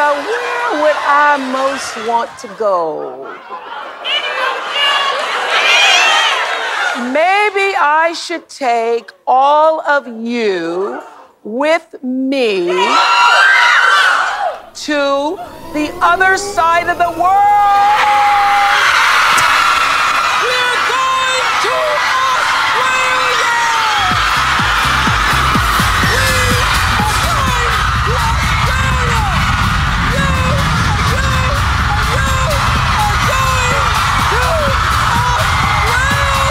about where would I most want to go. Maybe I should take all of you with me to the other side of the world. We're going to Australia! We are going to Australia! You are going to Australia!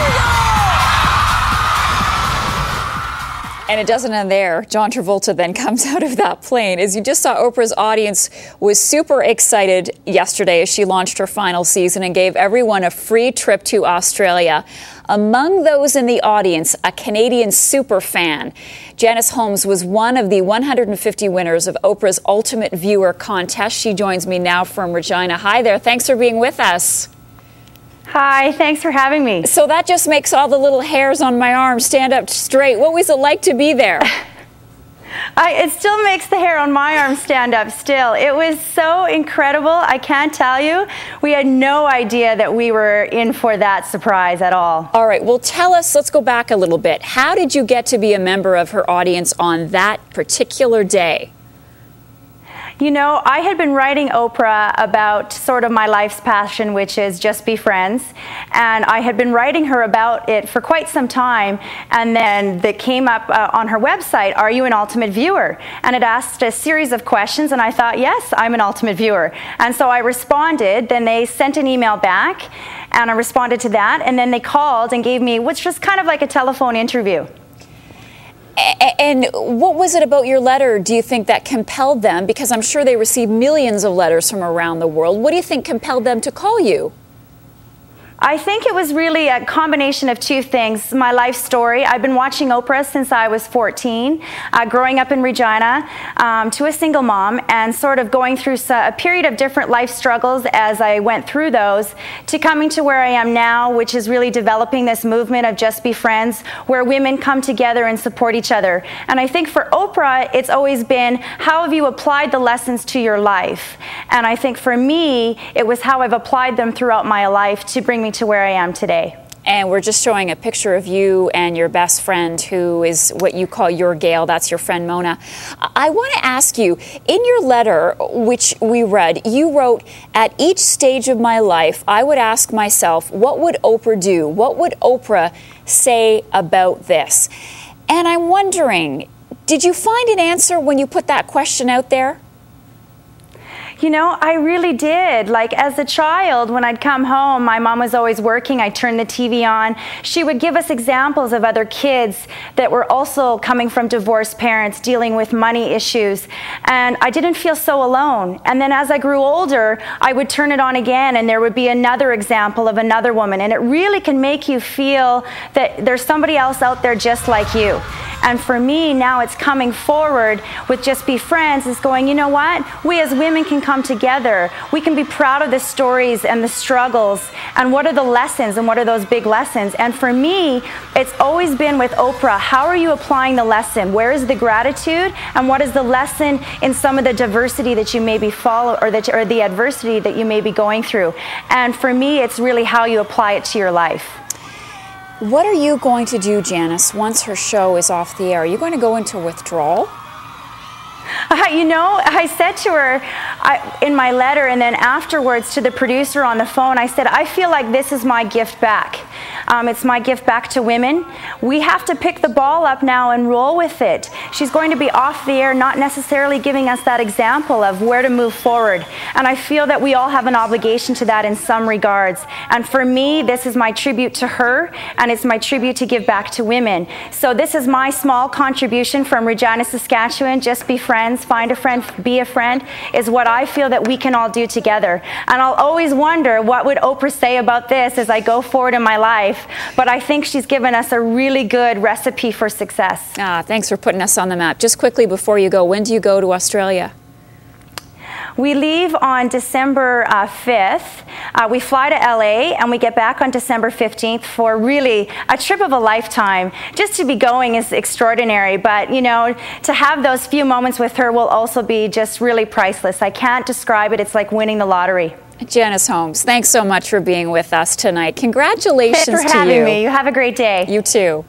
And it doesn't end there. John Travolta then comes out of that plane. As you just saw, Oprah's audience was super excited yesterday as she launched her final season and gave everyone a free trip to Australia. Among those in the audience, a Canadian super fan. Janice Holmes was one of the 150 winners of Oprah's Ultimate Viewer contest. She joins me now from Regina. Hi there. Thanks for being with us. Hi, thanks for having me. So that just makes all the little hairs on my arm stand up straight. What was it like to be there? It still makes the hair on my arm stand up still. It was so incredible. I can't tell you. We had no idea that we were in for that surprise at all. All right. Well, tell us, let's go back a little bit. How did you get to be a member of her audience on that particular day? You know, I had been writing Oprah about sort of my life's passion, which is just be friends. And I had been writing her about it for quite some time. And then that came up on her website, are you an ultimate viewer? And it asked a series of questions. And I thought, yes, I'm an ultimate viewer. And so I responded. Then they sent an email back. And I responded to that. And then they called and gave me, which was kind of like a telephone interview. And what was it about your letter, do you think, that compelled them? Because I'm sure they received millions of letters from around the world. What do you think compelled them to call you? I think it was really a combination of two things. My life story. I've been watching Oprah since I was 14, growing up in Regina, to a single mom, and sort of going through a period of different life struggles as I went through those, to coming to where I am now, which is really developing this movement of Just Be Friends, where women come together and support each other. And I think for Oprah, it's always been, how have you applied the lessons to your life? And I think for me, it was how I've applied them throughout my life to bring me to where I am today. And we're just showing a picture of you and your best friend, who is what you call your Gail. That's your friend Mona. I want to ask you, in your letter, which we read, you wrote, at each stage of my life, I would ask myself, what would Oprah do? What would Oprah say about this? And I'm wondering, did you find an answer when you put that question out there? You know, I really did. Like, as a child, when I'd come home, my mom was always working. I'd turn the TV on. She would give us examples of other kids that were also coming from divorced parents, dealing with money issues. And I didn't feel so alone. And then as I grew older, I would turn it on again, and there would be another example of another woman. And it really can make you feel that there's somebody else out there just like you. And for me, now it's coming forward with Just Be Friends, is going, you know what? We as women can come together. We can be proud of the stories and the struggles, and what are the lessons, and what are those big lessons. And for me, it's always been with Oprah, how are you applying the lesson? Where is the gratitude, and what is the lesson in some of the diversity that you may be or the adversity that you may be going through? And for me, it's really how you apply it to your life. What are you going to do, Janice, once her show is off the air? Are you going to go into withdrawal? You know, I said to her in my letter, and then afterwards to the producer on the phone, I said, I feel like this is my gift back. It's my gift back to women. We have to pick the ball up now and roll with it. She's going to be off the air, not necessarily giving us that example of where to move forward. And I feel that we all have an obligation to that in some regards. And for me, this is my tribute to her, and it's my tribute to give back to women. So this is my small contribution from Regina, Saskatchewan. Just be friends, find a friend, be a friend, is what I feel that we can all do together. And I'll always wonder, what would Oprah say about this as I go forward in my life? But I think she's given us a really good recipe for success. Thanks for putting us on the map. Just quickly before you go, when do you go to Australia? We leave on December 5th. We fly to LA and we get back on December 15th for really a trip of a lifetime. Just to be going is extraordinary, but you know, to have those few moments with her will also be just really priceless. I can't describe it. It's like winning the lottery. Janice Holmes, thanks so much for being with us tonight. Congratulations to you. Thanks for having me. You have a great day. You too.